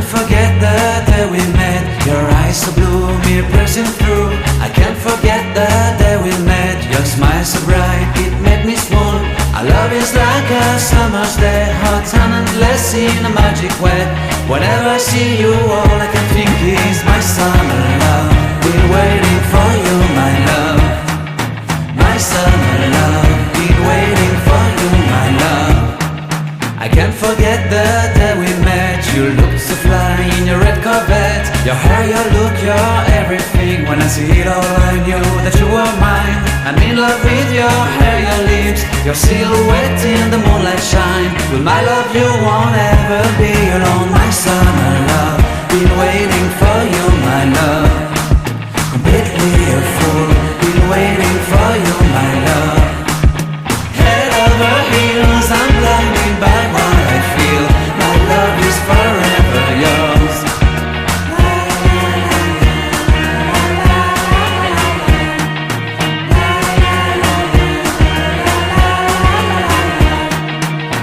forget the day we met. Your eyes so blue, me pressing through. I can't forget the day we met. Your smile so bright, it made me swoon. Our love is like a summer's day, hot and endless in a magic way. Whenever I see you, all I can think is my summer love. Been waiting for you, my love. My summer love. Been waiting for you, my love. I can't forget the day we met. You looked so fly in your red Corvette. Your hair, your look, your everything. When I see it all, I knew that you were mine. I'm in love with your hair, your lips, your silhouette in the moonlight shine. With my love you won't ever be alone. My summer love, been waiting for you, my love. Completely a fool, been waiting for you, my love. Head over heels, I'm blinded by what I feel. My love is forever yours.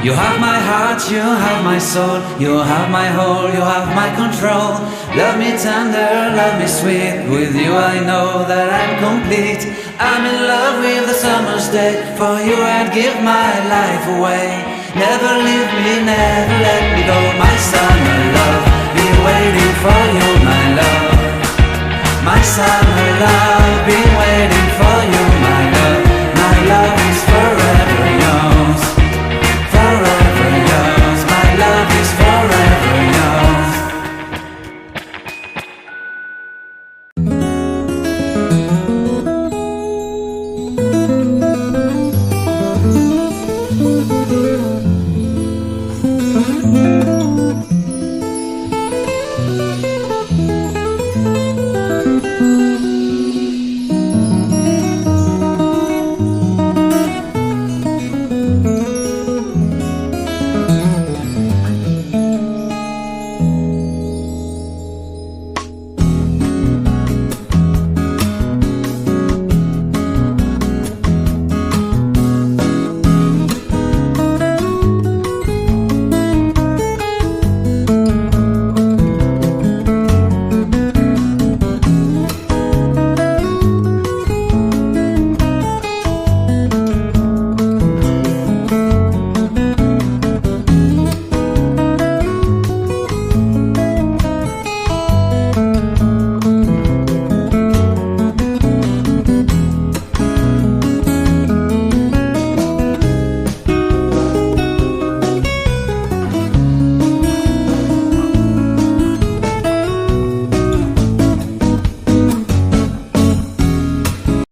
You have my heart, you have my soul. You have my whole, you have my control. Love me tender, love me sweet. With you I know that I'm complete. I'm in love with the summer's day. For you I'd give my life away. Never leave me, never let me go. My summer love, been waiting for you, my love. My summer love, been waiting for you, my love. My love is forever yours. Forever yours, my love is forever yours.